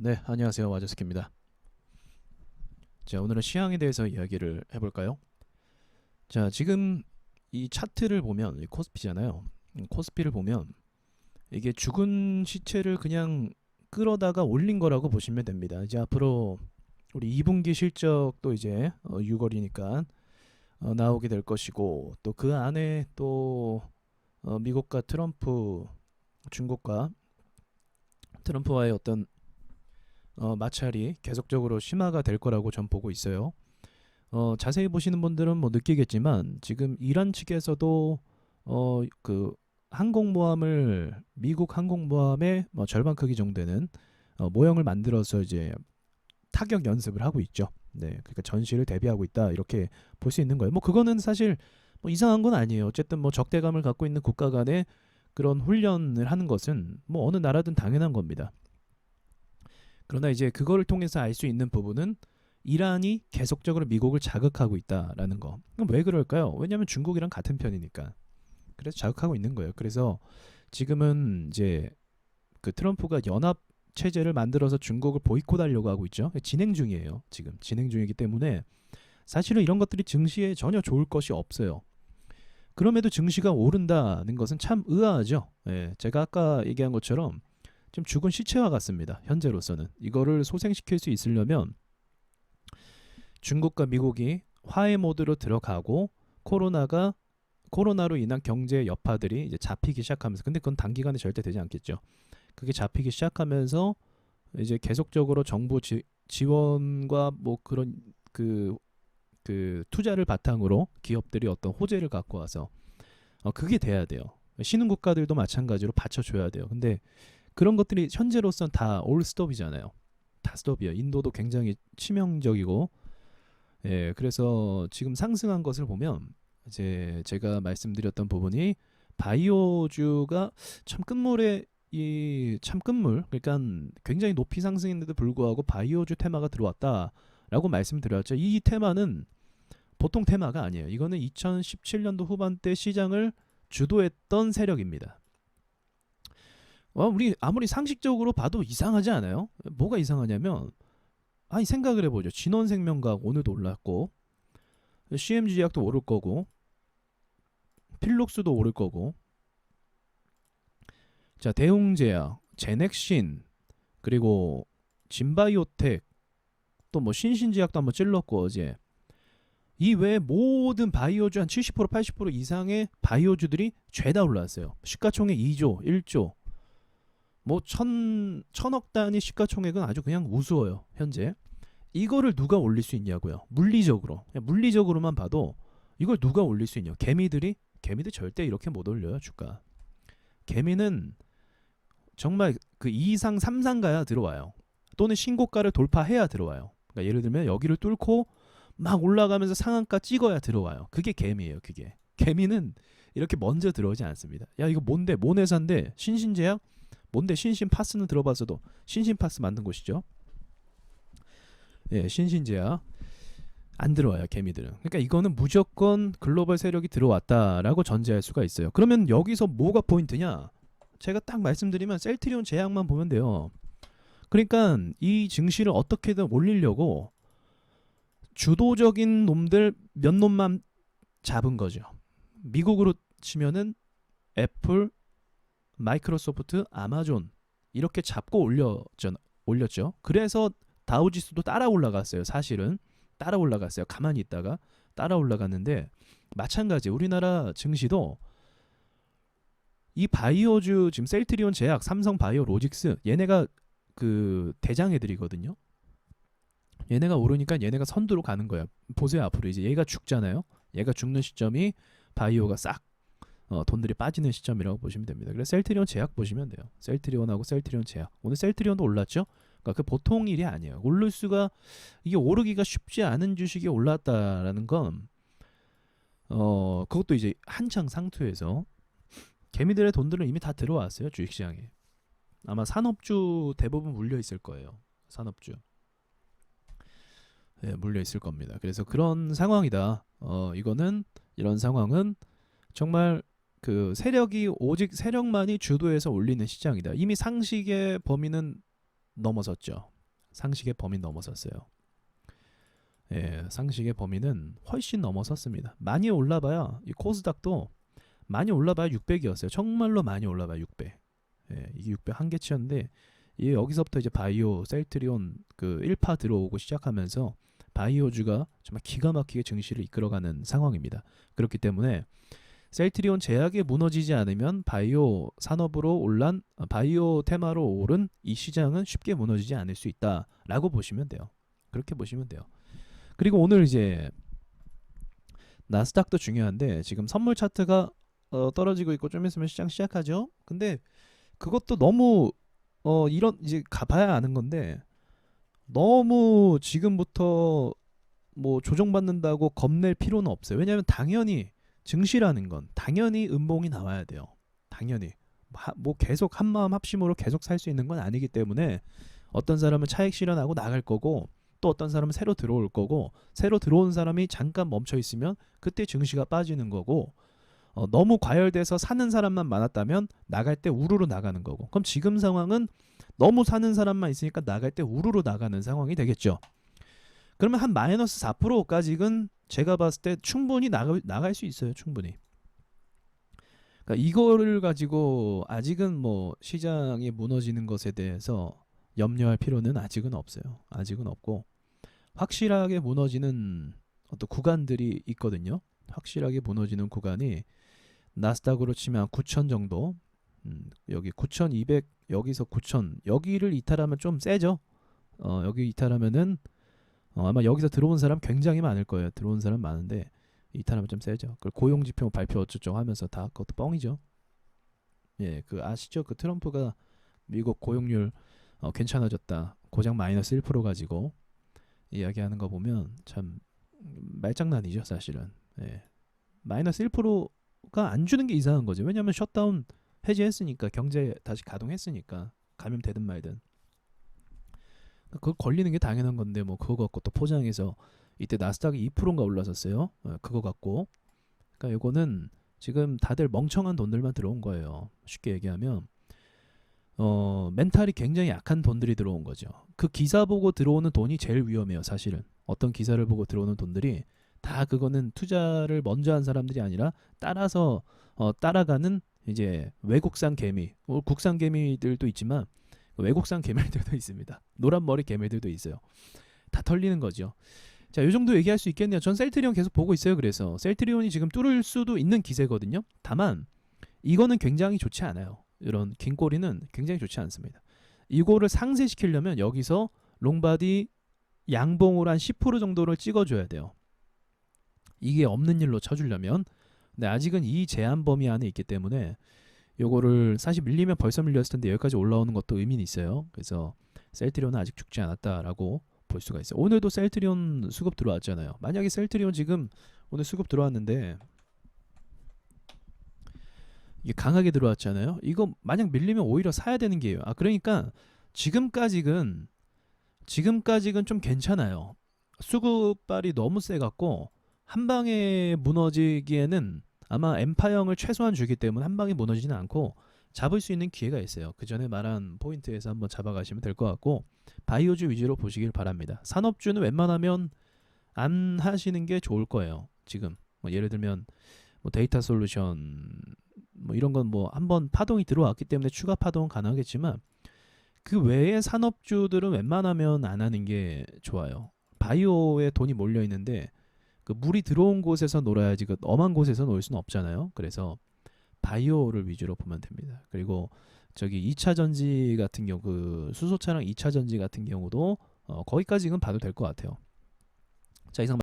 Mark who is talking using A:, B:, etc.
A: 네, 안녕하세요. 와저스키입니다. 자, 오늘은 시황에 대해서 이야기를 해볼까요? 자, 지금 이 차트를 보면, 이 코스피잖아요. 코스피를 보면 이게 죽은 시체를 그냥 끌어다가 올린 거라고 보시면 됩니다. 이제 앞으로 우리 2분기 실적도 이제 6월이니까 나오게 될 것이고, 또 그 안에 또 미국과 트럼프, 중국과 트럼프와의 어떤 마찰이 계속적으로 심화가 될 거라고 전 보고 있어요. 자세히 보시는 분들은 뭐 느끼겠지만 지금 이란 측에서도 그 항공모함을 미국 항공모함의 뭐 절반 크기 정도 되는 모형을 만들어서 이제 타격 연습을 하고 있죠. 네, 그러니까 전시를 대비하고 있다 이렇게 볼 수 있는 거예요. 뭐 그거는 사실 뭐 이상한 건 아니에요. 어쨌든 뭐 적대감을 갖고 있는 국가 간의 그런 훈련을 하는 것은 뭐 어느 나라든 당연한 겁니다. 그러나 이제 그거를 통해서 알 수 있는 부분은 이란이 계속적으로 미국을 자극하고 있다라는 거. 그럼 왜 그럴까요? 왜냐하면 중국이랑 같은 편이니까. 그래서 자극하고 있는 거예요. 그래서 지금은 이제 그 트럼프가 연합 체제를 만들어서 중국을 보이콧하려고 하고 있죠. 진행 중이에요. 지금 진행 중이기 때문에 사실은 이런 것들이 증시에 전혀 좋을 것이 없어요. 그럼에도 증시가 오른다는 것은 참 의아하죠. 예, 제가 아까 얘기한 것처럼 지금 죽은 시체와 같습니다. 현재로서는 이거를 소생시킬 수 있으려면 중국과 미국이 화해 모드로 들어가고 코로나로 인한 경제 여파들이 이제 잡히기 시작하면서, 근데 그건 단기간에 절대 되지 않겠죠. 그게 잡히기 시작하면서 이제 계속적으로 정부 지원과 뭐 그런 그, 그 투자를 바탕으로 기업들이 어떤 호재를 갖고 와서 그게 돼야 돼요. 신흥 국가들도 마찬가지로 받쳐줘야 돼요. 근데 그런 것들이 현재로선 다 올 스톱이잖아요. 다 스톱이에요. 인도도 굉장히 치명적이고, 예, 그래서 지금 상승한 것을 보면 이제 제가 말씀드렸던 부분이 바이오주가 참 끝물에 참 끝물, 그러니까 굉장히 높이 상승했는데도 불구하고 바이오주 테마가 들어왔다라고 말씀드렸죠. 이 테마는 보통 테마가 아니에요. 이거는 2017년도 후반대 시장을 주도했던 세력입니다. 우리 아무리 상식적으로 봐도 이상하지 않아요? 뭐가 이상하냐면, 아니 생각을 해보죠. 진원생명과학 오늘도 올랐고, CMG약도 오를 거고, 필록스도 오를 거고, 자 대웅제약, 제넥신, 그리고 진바이오텍, 또 뭐 신신제약도 한번 찔렀고 어제. 이 외에 모든 바이오주 한 70% 80% 이상의 바이오주들이 죄다 올랐어요. 시가총액 2조, 1조, 뭐 천억 단위 시가총액은 아주 그냥 우스워요. 현재 이거를 누가 올릴 수 있냐고요. 물리적으로, 그냥 물리적으로만 봐도 이걸 누가 올릴 수 있냐. 개미들 절대 이렇게 못 올려요. 주가. 개미는 정말 그 2상 3상 가야 들어와요. 또는 신고가를 돌파해야 들어와요. 그러니까 예를 들면 여기를 뚫고 막 올라가면서 상한가 찍어야 들어와요. 그게 개미예요. 그게 개미는 이렇게 먼저 들어오지 않습니다. 야 이거 뭔데, 뭔 회사인데, 신신제약 뭔데, 신신파스는 들어봤어도, 신신파스 만든 곳이죠. 예, 신신제약 안 들어와요. 개미들은. 그러니까 이거는 무조건 글로벌 세력이 들어왔다라고 전제할 수가 있어요. 그러면 여기서 뭐가 포인트냐, 제가 딱 말씀드리면 셀트리온 제약만 보면 돼요. 그러니까 이 증시를 어떻게든 올리려고 주도적인 놈들 몇 놈만 잡은 거죠. 미국으로 치면은 애플, 마이크로소프트, 아마존 이렇게 잡고 올렸죠. 그래서 다우지수도 따라 올라갔어요. 사실은 따라 올라갔어요. 가만히 있다가 따라 올라갔는데, 마찬가지 우리나라 증시도 이 바이오주, 지금 셀트리온 제약, 삼성 바이오로직스, 얘네가 그 대장애들이거든요. 얘네가 오르니까 얘네가 선두로 가는 거야. 보세요. 앞으로 이제 얘가 죽잖아요. 얘가 죽는 시점이 바이오가 싹 돈들이 빠지는 시점이라고 보시면 됩니다. 그래서 셀트리온 제약 보시면 돼요. 셀트리온하고 셀트리온 제약. 오늘 셀트리온도 올랐죠. 그러니까 그 보통 일이 아니에요. 오를 수가, 이게 오르기가 쉽지 않은 주식이 올랐다라는 건 그것도 이제 한창 상투에서 개미들의 돈들은 이미 다 들어왔어요. 주식시장에. 아마 산업주 대부분 물려 있을 거예요. 산업주. 예, 물려 있을 겁니다. 그래서 그런 상황이다. 이거는, 이런 상황은 정말 그 세력이, 오직 세력만이 주도해서 올리는 시장이다. 이미 상식의 범위는 넘어섰죠. 상식의 범위 넘어섰어요. 예, 상식의 범위는 훨씬 넘어섰습니다. 많이 올라봐야 이 코스닥도 많이 올라봐야 600이었어요. 정말로 많이 올라봐야 600. 예, 이게 600 한계치였는데 이게 여기서부터 이제 바이오, 셀트리온 그 1파 들어오고 시작하면서 바이오주가 정말 기가 막히게 증시를 이끌어가는 상황입니다. 그렇기 때문에 셀트리온 제약이 무너지지 않으면 바이오 산업으로 올란 바이오 테마로 오른 이 시장은 쉽게 무너지지 않을 수 있다라고 보시면 돼요. 그렇게 보시면 돼요. 그리고 오늘 이제 나스닥도 중요한데 지금 선물 차트가 떨어지고 있고 좀 있으면 시장 시작하죠. 근데 그것도 너무 이런 이제 가봐야 아는 건데 너무 지금부터 뭐 조정받는다고 겁낼 필요는 없어요. 왜냐하면 당연히 증시라는 건 당연히 음봉이 나와야 돼요. 당연히 뭐 계속 한마음 합심으로 계속 살 수 있는 건 아니기 때문에 어떤 사람은 차익 실현하고 나갈 거고 또 어떤 사람은 새로 들어올 거고 새로 들어온 사람이 잠깐 멈춰 있으면 그때 증시가 빠지는 거고 너무 과열돼서 사는 사람만 많았다면 나갈 때 우르르 나가는 거고 그럼 지금 상황은 너무 사는 사람만 있으니까 나갈 때 우르르 나가는 상황이 되겠죠. 그러면 한 마이너스 4%까지는 제가 봤을 때 충분히 나갈 수 있어요. 충분히. 그러니까 이거를 가지고 아직은 뭐 시장이 무너지는 것에 대해서 염려할 필요는 아직은 없어요. 아직은 없고 확실하게 무너지는 어떤 구간들이 있거든요. 확실하게 무너지는 구간이 나스닥으로 치면 9,000 정도, 여기 9,200 여기서 9,000 여기를 이탈하면 좀 세죠. 여기 이탈하면은 아마 여기서 들어온 사람 굉장히 많을 거예요. 들어온 사람 많은데 이탈하면 좀 세죠. 그 고용지표 발표 어쩌고 하면서 다 그것도 뻥이죠. 예, 그 아시죠? 그 트럼프가 미국 고용률 괜찮아졌다. 고작 마이너스 1% 가지고 이야기하는 거 보면 참 말장난이죠, 사실은. 예. 마이너스 1%가 안 주는 게 이상한 거죠. 왜냐하면 셧다운 해제했으니까 경제 다시 가동했으니까 감염되든 말든 그거 걸리는 게 당연한 건데 뭐 그거 갖고 또 포장해서 이때 나스닥이 2%인가 올라섰어요. 그거 갖고 그러니까 이거는 지금 다들 멍청한 돈들만 들어온 거예요. 쉽게 얘기하면 멘탈이 굉장히 약한 돈들이 들어온 거죠. 그 기사 보고 들어오는 돈이 제일 위험해요. 사실은 어떤 기사를 보고 들어오는 돈들이 다 그거는 투자를 먼저 한 사람들이 아니라 따라서 따라가는 이제 외국산 개미, 국산 개미들도 있지만 외국산 개미들도 있습니다. 노란 머리 개미들도 있어요. 다 털리는 거죠. 자, 이 정도 얘기할 수 있겠네요. 전 셀트리온 계속 보고 있어요. 그래서 셀트리온이 지금 뚫을 수도 있는 기세거든요. 다만 이거는 굉장히 좋지 않아요. 이런 긴 꼬리는 굉장히 좋지 않습니다. 이거를 상쇄시키려면 여기서 롱바디 양봉으로 한 10% 정도를 찍어줘야 돼요. 이게 없는 일로 쳐주려면 근데 아직은 이 제한 범위 안에 있기 때문에 요거를 사실 밀리면 벌써 밀렸을 텐데 여기까지 올라오는 것도 의미는 있어요. 그래서 셀트리온은 아직 죽지 않았다라고 볼 수가 있어요. 오늘도 셀트리온 수급 들어왔잖아요. 만약에 셀트리온 지금 오늘 수급 들어왔는데 이게 강하게 들어왔잖아요. 이거 만약 밀리면 오히려 사야 되는 게예요. 그러니까 지금까지는 좀 괜찮아요. 수급발이 너무 세갖고 한 방에 무너지기에는 아마 엠파형을 최소한 주기 때문에 한 방에 무너지지는 않고 잡을 수 있는 기회가 있어요. 그 전에 말한 포인트에서 한번 잡아가시면 될 것 같고 바이오주 위주로 보시길 바랍니다. 산업주는 웬만하면 안 하시는 게 좋을 거예요. 지금 뭐 예를 들면 뭐 데이터 솔루션 뭐 이런 건 뭐 한번 파동이 들어왔기 때문에 추가 파동은 가능하겠지만 그 외의 산업주들은 웬만하면 안 하는 게 좋아요. 바이오에 돈이 몰려 있는데 그 물이 들어온 곳에서 놀아야지 그 엄한 곳에서 놀 수는 없잖아요. 그래서 바이오를 위주로 보면 됩니다. 그리고 저기 2차 전지 같은 경우 그 수소차랑 2차 전지 같은 경우도 거기까지는 봐도 될 것 같아요. 자, 이상